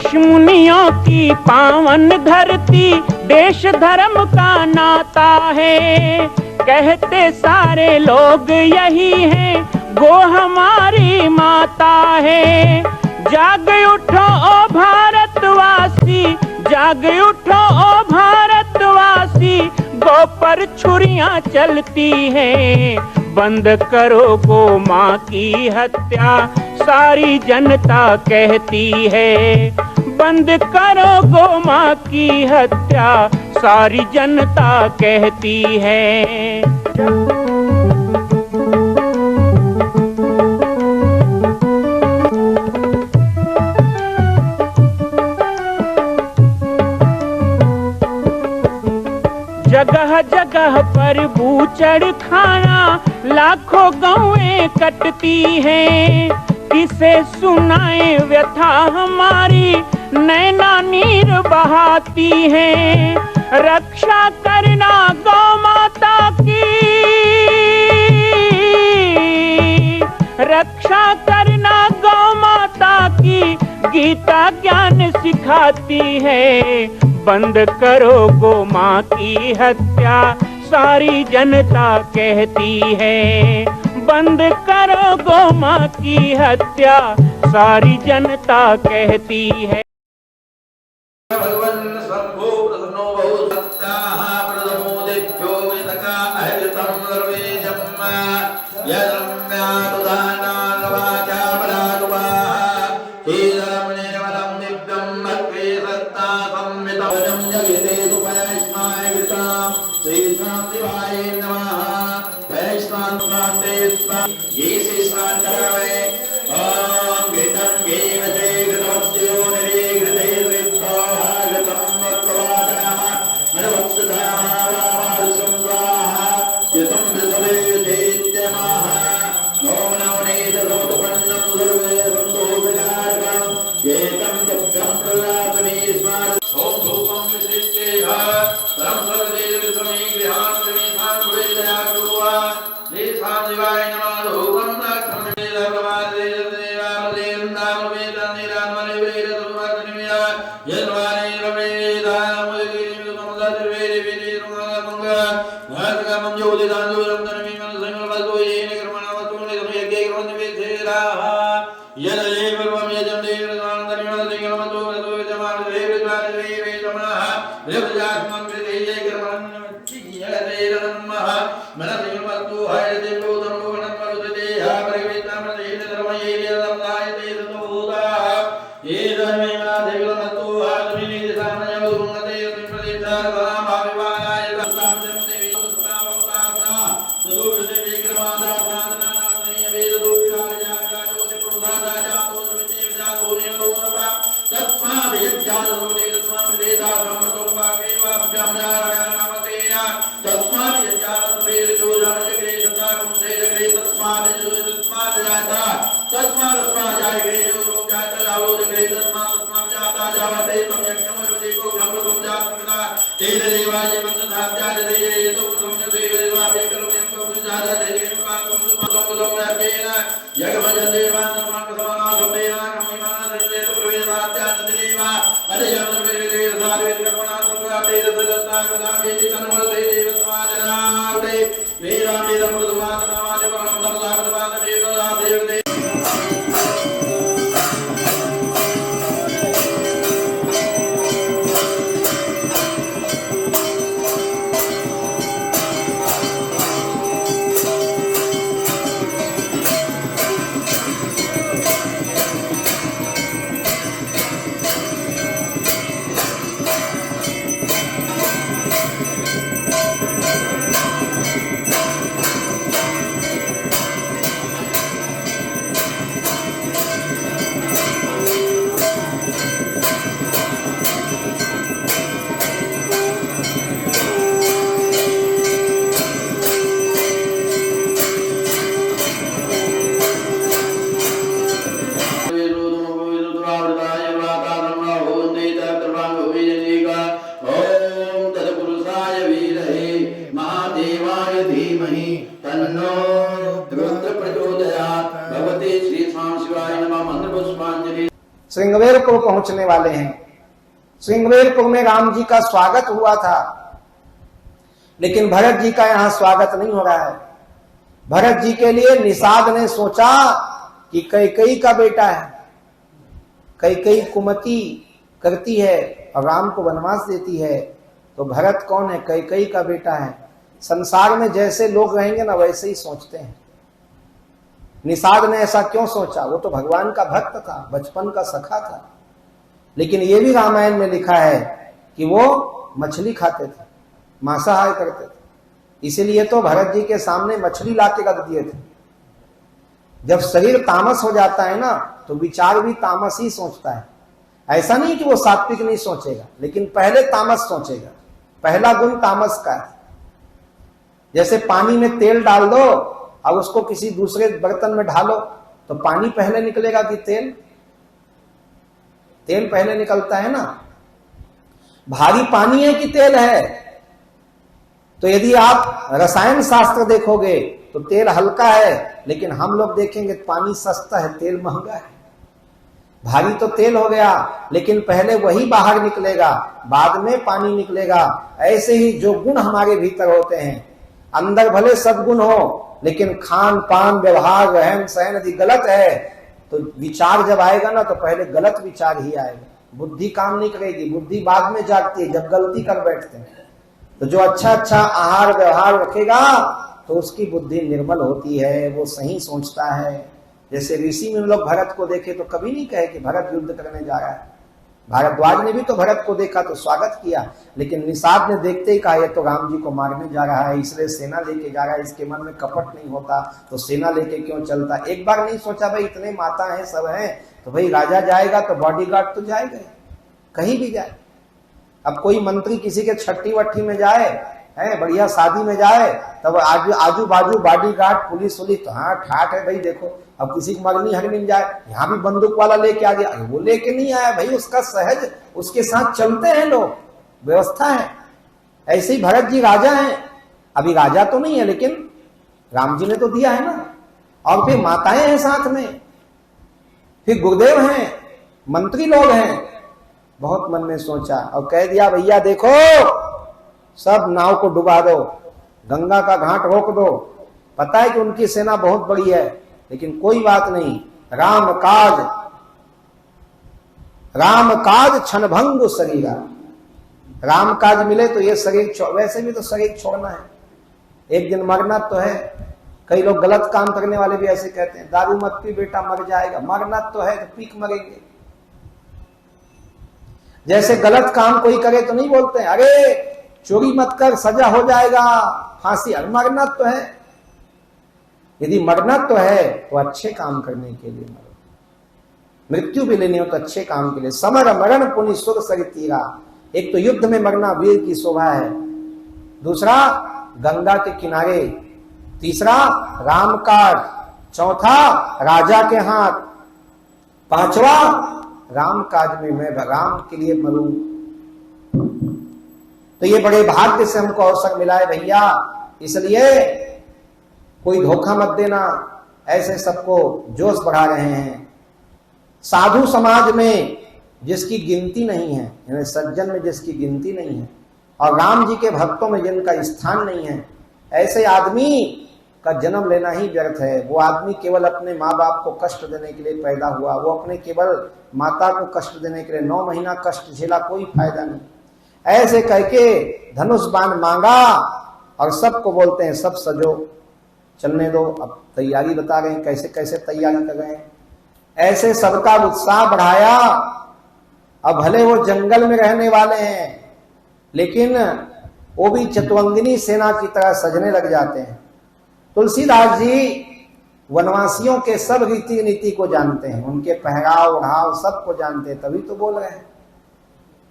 ऋषि मुनियों की पावन धरती, देश धर्म का नाता है। कहते सारे लोग यही हैं, गो हमारी माता है। जाग उठो ओ भारतवासी, जाग उठो ओ भारतवासी, गो पर छुरियां चलती हैं। बंद करो गो माँ की हत्या, सारी जनता कहती है। बंद करो गो माँ की हत्या, सारी जनता कहती है। जगह जगह पर बूचड़ खाना, लाखों गौएं कटती हैं। किसे सुनाए व्यथा हमारी, नैना नीर बहाती हैं। रक्षा करना गौ माता की, रक्षा करना गौ माता की, गीता ज्ञान सिखाती है। बंद करो गो माँ की हत्या, सारी जनता कहती है। बंद करो गो माँ की हत्या, सारी जनता कहती है। भगवन् शंभो प्रसन्नो बहु सत्ताः प्रथमो देभ्यो वेदका अहितम् सर्वेजम् यद्रम्या तुदाना नवाचा परानुवाः हे रमणे वरं दिव्यं भक्ते सत्ता संवितवनं जगते सुपयस्माय कृतां श्रीशां शिवाय नमः। वैष्णव प्राप्ते ये से स्नान करावे ओम घृतं घीमते घृतवत्स्यो श्रृंगवेरपुर पहुंचने वाले हैं। श्रृंगवेरपुर में राम जी का स्वागत हुआ था, लेकिन भरत जी का यहां स्वागत नहीं हो रहा है। भरत जी के लिए निषाद ने सोचा कि कैकेयी का बेटा है, कैकेयी कुमति करती है और राम को वनवास देती है, तो भरत कौन है? कैकेयी का बेटा है। संसार में जैसे लोग रहेंगे ना वैसे ही सोचते हैं। निषाद ने ऐसा क्यों सोचा? वो तो भगवान का भक्त था, बचपन का सखा था, लेकिन ये भी रामायण में लिखा है कि वो मछली खाते थे, मांसाहार करते थे। इसीलिए तो भरत जी के सामने मछली लाके रख दिए थे। जब शरीर तामस हो जाता है ना तो विचार भी तामस ही सोचता है। ऐसा नहीं कि वो सात्विक नहीं सोचेगा, लेकिन पहले तामस सोचेगा। पहला गुण तामस का है। जैसे पानी में तेल डाल दो और उसको किसी दूसरे बर्तन में ढालो तो पानी पहले निकलेगा कि तेल? तेल पहले निकलता है ना। भारी पानी है कि तेल है? तो यदि आप रसायन शास्त्र देखोगे तो तेल हल्का है, लेकिन हम लोग देखेंगे पानी सस्ता है, तेल महंगा है। भारी तो तेल हो गया, लेकिन पहले वही बाहर निकलेगा, बाद में पानी निकलेगा। ऐसे ही जो गुण हमारे भीतर होते हैं, अंदर भले सब गुण हो, लेकिन खान पान व्यवहार रहन सहन यदि गलत है तो विचार जब आएगा ना तो पहले गलत विचार ही आएगा। बुद्धि काम नहीं करेगी, बुद्धि बाद में जागती है जब गलती कर बैठते हैं। तो जो अच्छा अच्छा आहार व्यवहार रखेगा तो उसकी बुद्धि निर्मल होती है, वो सही सोचता है। जैसे ऋषि में लोग भरत को देखे तो कभी नहीं कहे कि भरत युद्ध करने जा रहा है। भारद्वाज ने भी तो भरत को देखा तो स्वागत किया, लेकिन निषाद ने देखते ही कहा ये तो राम जी को मारने जा रहा है, इसलिए सेना लेके जा रहा है, इसके मन में कपट नहीं होता तो सेना लेके क्यों चलता। एक बार नहीं सोचा भाई इतने माता हैं सब हैं तो भाई राजा जाएगा तो बॉडीगार्ड तो जाएगा, कहीं भी जाए। अब कोई मंत्री किसी के छट्टी वट्टी में जाए है, बढ़िया शादी में जाए, तब आजू बाजू बॉडीगार्ड पुलिस वुलिस तो हाँ ठाट है भाई देखो। अब किसी को मरनी हरनी में जाए, यहाँ भी बंदूक वाला लेके आ गया, वो लेके नहीं आया भाई, उसका सहज उसके साथ चलते हैं लोग, व्यवस्था है। ऐसे ही भरत जी राजा हैं, अभी राजा तो नहीं है लेकिन राम जी ने तो दिया है ना। और फिर माताएं हैं साथ में, फिर गुरुदेव हैं, मंत्री लोग हैं। बहुत मन में सोचा और कह दिया भैया देखो सब नाव को डुबा दो, गंगा का घाट रोक दो। पता है कि उनकी सेना बहुत बड़ी है, लेकिन कोई बात नहीं, राम काज क्षणभंग शरीरा। राम काज मिले तो ये शरीर वैसे भी तो शरीर छोड़ना है, एक दिन मरना तो है। कई लोग गलत काम करने वाले भी ऐसे कहते हैं, दारू मत पी बेटा मर जाएगा, मरना तो है तो पीक मरेंगे। जैसे गलत काम कोई करे तो नहीं बोलते हैं अरे चोरी मत कर सजा हो जाएगा फांसी, मरना तो है। यदि मरना तो है तो अच्छे काम करने के लिए मरो, मृत्यु भी लेनी हो तो अच्छे काम के लिए। समर मरण पुनि सुर सरितीरा। एक तो युद्ध में मरना वीर की शोभा है, दूसरा गंगा के किनारे, तीसरा राम काज, चौथा राजा के हाथ, पांचवा राम काज में मैं राम के लिए मरूं। तो ये बड़े भाग्य से हमको अवसर मिला है भैया, इसलिए कोई धोखा मत देना। ऐसे सबको जोश बढ़ा रहे हैं। साधु समाज में जिसकी गिनती नहीं है, यानी सज्जन में जिसकी गिनती नहीं है, और राम जी के भक्तों में जिनका स्थान नहीं है, ऐसे आदमी का जन्म लेना ही व्यर्थ है। वो आदमी केवल अपने माँ बाप को कष्ट देने के लिए पैदा हुआ, वो अपने केवल माता को कष्ट देने के लिए 9 महीना कष्ट झेला, कोई फायदा नहीं। ऐसे करके धनुष बाण मांगा और सबको बोलते हैं सब सजो, चलने दो। अब तैयारी बता रहे हैं कैसे कैसे तैयारी कर रहे हैं। ऐसे सबका उत्साह बढ़ाया। अब भले वो जंगल में रहने वाले हैं, लेकिन वो भी चतुरंगिनी सेना की तरह सजने लग जाते हैं। तुलसीदास जी वनवासियों के सब रीति नीति को जानते हैं, उनके पहराव ओढ़ाव सबको जानते हैं, तभी तो बोल रहे हैं।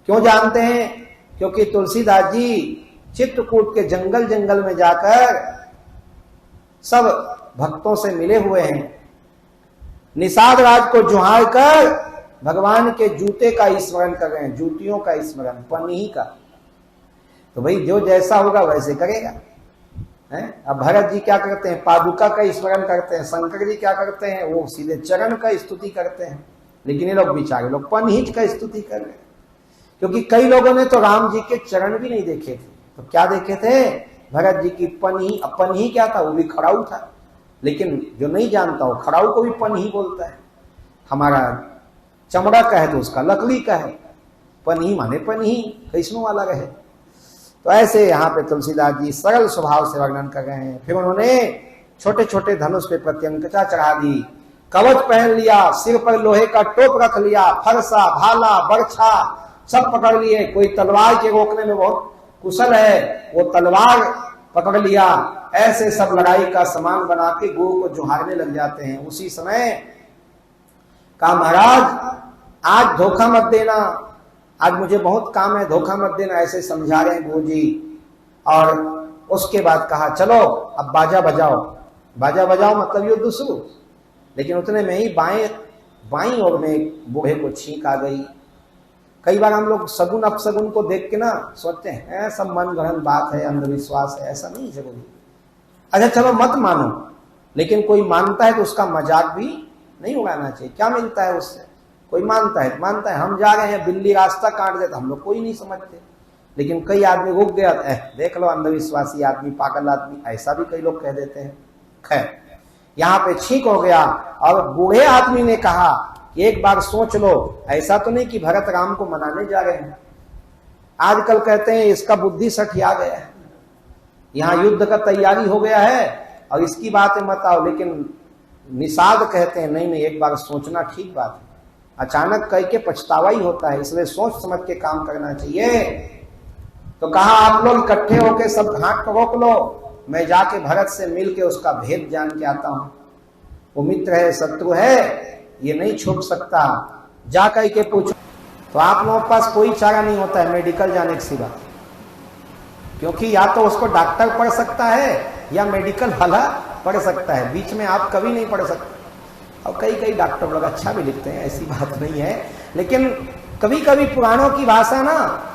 क्यों जानते हैं? क्योंकि तुलसीदास जी चित्रकूट के जंगल जंगल में जाकर सब भक्तों से मिले हुए हैं। निषाद राज को जुहार कर भगवान के जूते का स्मरण कर रहे हैं, जूतियों का स्मरण, पन्नी का। तो भाई जो जैसा होगा वैसे करेगा। अब भरत जी क्या करते हैं? पादुका का स्मरण करते हैं। शंकर जी क्या करते हैं? वो सीधे चरण का स्तुति करते हैं। लेकिन ये लोग बेचारे लोग पनहीज का स्तुति कर रहे हैं, क्योंकि कई लोगों ने तो राम जी के चरण भी नहीं देखे थे। तो क्या देखे थे? भरत जी की पनही क्या था? वो भी खड़ाऊ था। लेकिन जो नहीं जानता हो, खड़ाऊ को भी पनही बोलता है। हमारा चमड़ा का है तो उसका लकड़ी का है, पनही माने पनही, कैसनों वाला रहे। तो ऐसे यहाँ पे तुलसीदास जी सरल स्वभाव से वर्णन कर रहे हैं। फिर उन्होंने छोटे छोटे धनुष पे प्रत्यंकता चढ़ा दी, कवच पहन लिया, सिर पर लोहे का टोप रख लिया, फरसा, भाला, बर्छा सब पकड़ लिए। कोई तलवार के रोकने में बहुत कुशल है, वो तलवार पकड़ लिया। ऐसे सब लड़ाई का सामान बना के गुरु को जुहारने लग जाते हैं। उसी समय कहा, महाराज आज धोखा मत देना, आज मुझे बहुत काम है, धोखा मत देना, ऐसे समझा रहे हैं गुरु जी। और उसके बाद कहा, चलो अब बाजा बजाओ। बाजा बजाओ मतलब युद्ध शुरू। लेकिन उतने में ही बाईं ओर में एक बूढ़े को छींक आ गई। कई बार हम लोग सगुन अपसगुन को देख के ना सोचते हैं सब मन गढ़ंत बात है, अंधविश्वास है, ऐसा नहीं जरूरी। अच्छा चलो मत मानो, लेकिन कोई मानता है तो उसका मजाक भी नहीं उड़ाना चाहिए। क्या मिलता है उससे? कोई मानता है। हम जा रहे हैं, बिल्ली रास्ता काट देता, हम लोग कोई नहीं समझते। लेकिन कई आदमी रुक गया, देख लो अंधविश्वासी आदमी, पागल आदमी, ऐसा भी कई लोग कह देते हैं। खैर यहाँ पे छींक हो गया और बूढ़े आदमी ने कहा कि एक बार सोच लो, ऐसा तो नहीं कि भरत राम को मनाने जा रहे हैं। आजकल कहते हैं इसका बुद्धि सठिया गया है, यहाँ युद्ध का तैयारी हो गया है और इसकी बातें मत आओ। लेकिन निषाद कहते हैं नहीं, एक बार सोचना ठीक बात है, अचानक कह के पछतावा ही होता है, इसलिए सोच समझ के काम करना चाहिए। तो कहा आप लोग इकट्ठे होके सब घाट को रोक लो, मैं जाके भरत से मिल के उसका भेद जान के आता हूं। वो मित्र है शत्रु है ये नहीं छुप सकता, जा कह के पूछो। तो आप लोगों के पास कोई चारा नहीं होता है मेडिकल जाने के सिवा, क्योंकि या तो उसको डॉक्टर पढ़ सकता है या मेडिकल वाला पढ़ सकता है, बीच में आप कभी नहीं पढ़ सकते। और कई डॉक्टर लोग अच्छा भी लिखते हैं, ऐसी बात नहीं है। लेकिन कभी कभी पुराणों की भाषा ना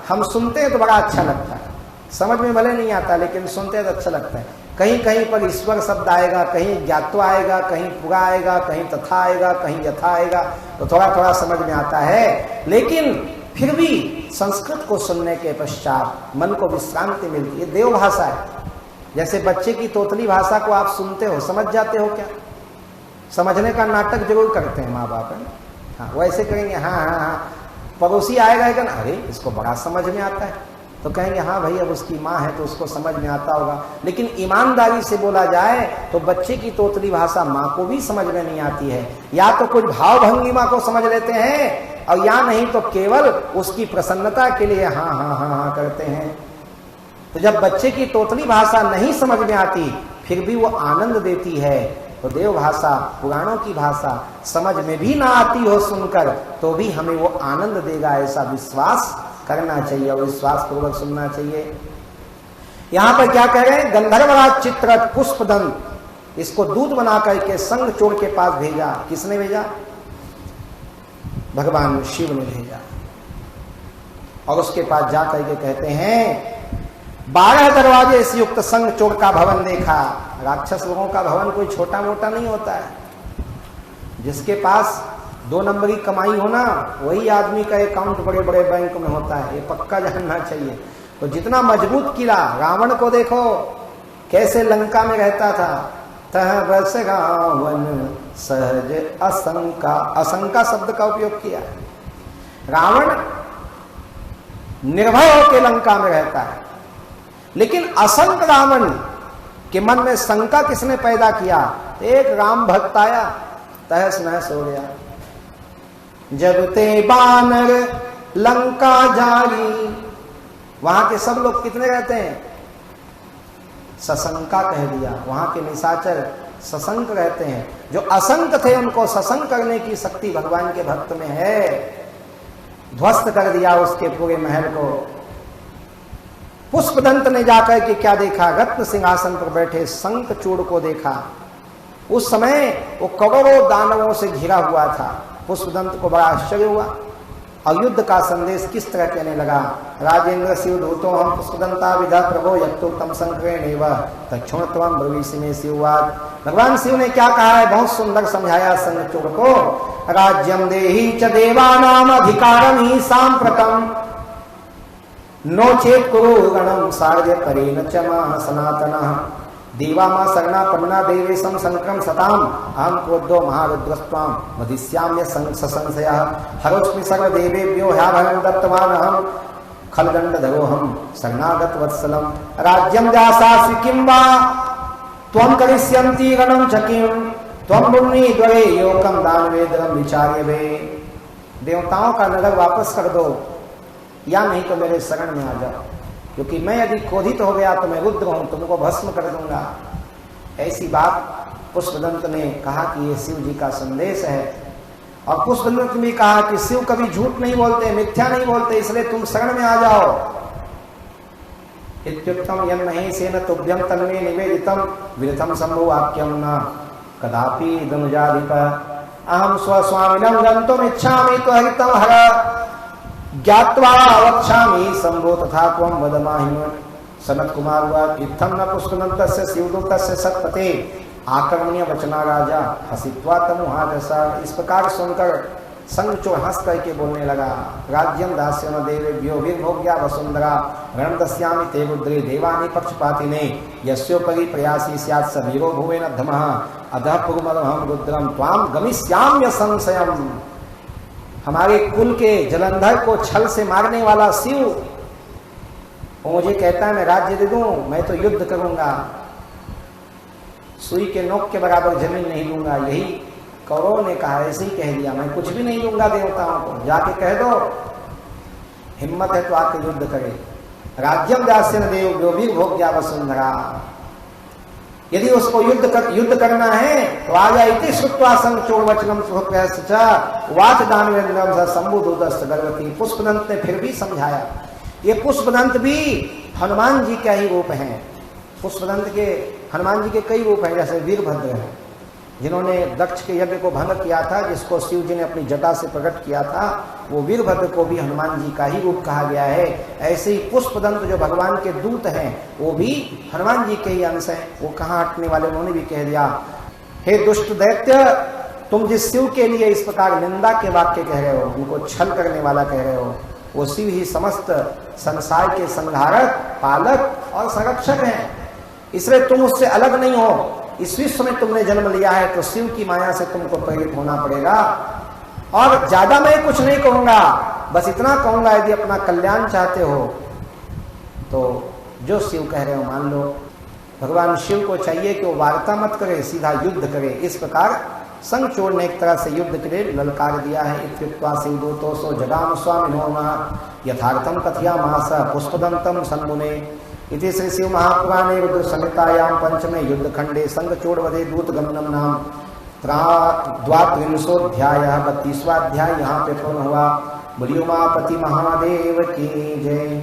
हम सुनते हैं तो बड़ा अच्छा लगता है, समझ में भले नहीं आता लेकिन सुनते हैं तो अच्छा लगता है। कहीं कहीं पर ईश्वर शब्द आएगा, कहीं ज्ञात्वा आएगा, कहीं पुरा आएगा, कहीं तथा आएगा, कहीं यथा आएगा, तो थोड़ा थोड़ा समझ में आता है। लेकिन फिर भी संस्कृत को सुनने के पश्चात मन को विश्रांति मिलती है। देव भाषा है, जैसे बच्चे की तोतली भाषा को आप सुनते हो, समझ जाते हो क्या? समझने का नाटक जरूर करते हैं माँ बाप, है हाँ वो ऐसे करेंगे, हाँ पड़ोसी आएगा कि ना, अरे इसको बड़ा समझ में आता है, तो कहेंगे हाँ भाई अब उसकी माँ है तो उसको समझ में आता होगा। लेकिन ईमानदारी से बोला जाए तो बच्चे की तोतली भाषा माँ को भी समझ में नहीं आती है। या तो कुछ भाव भंगिमा को समझ लेते हैं और या नहीं तो केवल उसकी प्रसन्नता के लिए हाँ हाँ हाँ हाँ करते हैं। तो जब बच्चे की तोतली भाषा नहीं समझ में आती फिर भी वो आनंद देती है। तो देव भाषा, पुराणों की भाषा समझ में भी ना आती हो सुनकर तो भी हमें वो आनंद देगा, ऐसा विश्वास करना चाहिए और विश्वास पूर्वक सुनना चाहिए। यहां पर क्या कह रहे हैं? गंधर्वराज चित्ररथ पुष्पदंत, इसको दूध बना करके संग चोर के पास भेजा। किसने भेजा? भगवान शिव ने भेजा। और उसके पास जा करके कहते हैं 12 दरवाजे से युक्त संग चोर का भवन देखा। राक्षस लोगों का भवन कोई छोटा मोटा नहीं होता है, जिसके पास 2 नंबरी कमाई होना वही आदमी का अकाउंट बड़े बड़े बैंक में होता है, ये पक्का जानना चाहिए। तो जितना मजबूत किला, रावण को देखो कैसे लंका में रहता था, तह बस रावण सहज असंका, असंका शब्द का उपयोग किया। रावण निर्भय होकर लंका में रहता है, लेकिन असंक रावण के मन में शंका किसने पैदा किया? एक राम भक्त आया, तहस नहस हो गया। जब ते बानर लंका जारी, वहां के सब लोग कितने रहते हैं? सशंका कह दिया, वहां के निशाचर सशंक रहते हैं। जो असंक थे उनको सशंक करने की शक्ति भगवान के भक्त में है। ध्वस्त कर दिया उसके पूरे महल को। पुष्पदंत ने जाकर के क्या देखा? रत्न सिंहासन पर बैठे शंखचूड़ को देखा। उस समय वो करोड़ों दानवों से घिरा हुआ था। पुष्पदंत को बड़ा आश्चर्य हुआ, और युद्ध का संदेश किस तरह कहने लगा। राजेंद्र शिव दूतो हम पुष्पदंता विधा प्रभो यत्तोक्तम संक्रेणेव तक्षुणत्वम ब्रवीसि में शिववाद। भगवान शिव ने क्या कहा है, बहुत सुंदर समझाया संगचूड़ को। राज्यम देहि च देवानाम अधिकारम ही सांप्रतम नो चेत कुरु गणम सार्य परेण च मा सनातनः। देवा मा शरणापन्ना देवेशम संक्रम सताम अहम क्रोधो महारुद्रस्त्वाम वधिष्याम्य संशयः हरोस्मि सर्वदेवेभ्यो ह्याभरणं दत्तवान् अहं खलदण्डधरोऽहं शरणागत वत्सलम। राज्यं दासासि किं वा त्वं करिष्यन्ति गणं च किं त्वं पुण्यद्वये योकं दानवेदं विचार्य वे। देवताओं का नगर वापस कर दो या नहीं तो मेरे शरण में आ जाओ, क्योंकि मैं यदि क्रोधित हो गया तो मैं रुद्र हूं, तुमको भस्म कर दूंगा। ऐसी बात पुष्पदंत ने कहा कि ये शिव जी का संदेश है। और पुष्पदंत ने कहा कि शिव कभी झूठ नहीं बोलते, मिथ्या नहीं बोलते, इसलिए तुम शरण में आ जाओ। इत्युक्तम यन्महे सेन तुभ्यं तन्मे निवेदितम विरथम शंभु वाक्यम न कदापि दनुजाधिप अहम स्वस्वामिनं गन्तुम इच्छामि त्वरितं हर ज्ञात्वा वक्ष्यामि शंभो तथा त्वं वद माहिम। सनत कुमार उवाच इत्थं न पुष्पदन्तस्य शिवदूतस्य सत्पते आक्रमणीय वचना राजा हसित्वा तमुहादसा। इस प्रकार सुनकर संगचूड़ हंस करके बोलने लगा। राज्यं दास्यन देवेभ्यो विर्भोग्या वसुंधरा रणं दस्यामि ते रुद्रे देवानि पक्षपातिने यस्योपरि प्रयासी स्यात् स वीरो भुवेन धमः अधः पुरुमदहं रुद्रं त्वां गमिष्याम्य संशयम्। हमारे कुल के जलंधर को छल से मारने वाला शिव वो मुझे कहता है मैं राज्य दे दूं, मैं तो युद्ध करूंगा, सुई के नोक के बराबर जमीन नहीं दूंगा। यही कौरव ने कहा, ऐसे ही कह दिया, मैं कुछ भी नहीं दूंगा देवताओं को, जाके कह दो, हिम्मत है तो आके युद्ध करे। राज्यम दास्यन देव भोग्या वसुंधरा। यदि उसको युद्ध करना है तो आ जाए। श्रुत्वा संगचूड़ वचनम वाच दानवेन्द्रम स शंभुदूतस्त गर्भवती। पुष्पदंत ने फिर भी समझाया, ये पुष्पदंत भी हनुमान जी का ही रूप है। पुष्पदंत के हनुमान जी के कई रूप हैं, जैसे वीरभद्र हैं जिन्होंने दक्ष के यज्ञ को भंग किया था, जिसको शिव जी ने अपनी जटा से प्रकट किया था, वो वीरभद्र को भी हनुमान जी का ही रूप कहा गया है। ऐसे ही पुष्पदंत जो भगवान के दूत हैं वो भी हनुमान जी के ही अंश हैं। वो कहाँ हटने वाले, उन्होंने भी कह दिया, हे दुष्ट दैत्य, तुम जिस शिव के लिए इस प्रकार निंदा के वाक्य कह रहे हो, उनको छल करने वाला कह रहे हो, वो शिव ही समस्त संसार के संहारक, पालक और संरक्षक हैं। इसलिए तुम उससे अलग नहीं हो। इस विश्व में तुमने जन्म लिया है तो शिव की माया से तुमको प्रेरित होना पड़ेगा। और ज्यादा मैं कुछ नहीं कहूंगा, बस इतना कहूंगा, यदि अपना कल्याण चाहते हो तो जो शिव कह रहे हो मान लो। भगवान शिव को चाहिए कि वो वार्ता मत करे, सीधा युद्ध करे। इस प्रकार संगचूड़ ने एक तरह से युद्ध के लिए ललकार दिया है। इत्युक्त्वा शिवदूतोऽसौ जगाम स्वामिनो नः यथार्थं कथयामास पुष्पदन्तं सन्मुने। इति श्री शिव महापुराणे रुद्र संहितायां पंचमे युद्ध खंडे संगचूड़ वधे दूत गमनम नाम 32वाध्याय 32वाध्याय यहाँ पे पूर्ण हुआ। बोलियो उमापति महादेव की जय।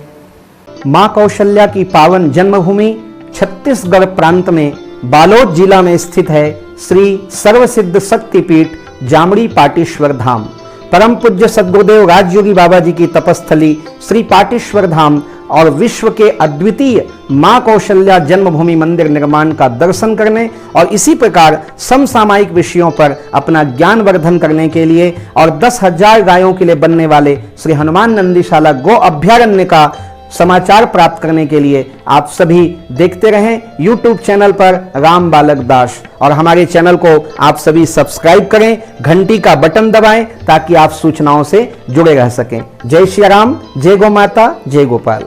मां कौशल्या की पावन जन्मभूमि छत्तीसगढ़ प्रांत में बालोद जिला में स्थित है श्री सर्वसिद्ध शक्तिपीठ जामड़ी पाटेश्वर धाम। परम पूज्य सद्गुरुदेव राजयोगी बाबा जी की तपस्थली श्री पाटेश्वर धाम और विश्व के अद्वितीय मां कौशल्या जन्मभूमि मंदिर निर्माण का दर्शन करने और इसी प्रकार समसामयिक विषयों पर अपना ज्ञान वर्धन करने के लिए और 10,000 गायों के लिए बनने वाले श्री हनुमान नंदीशाला गो अभ्यारण्य का समाचार प्राप्त करने के लिए आप सभी देखते रहें YouTube चैनल पर राम बालक दास, और हमारे चैनल को आप सभी सब्सक्राइब करें, घंटी का बटन दबाएं ताकि आप सूचनाओं से जुड़े रह सकें। जय श्री राम, जय गौ माता, जय गोपाल।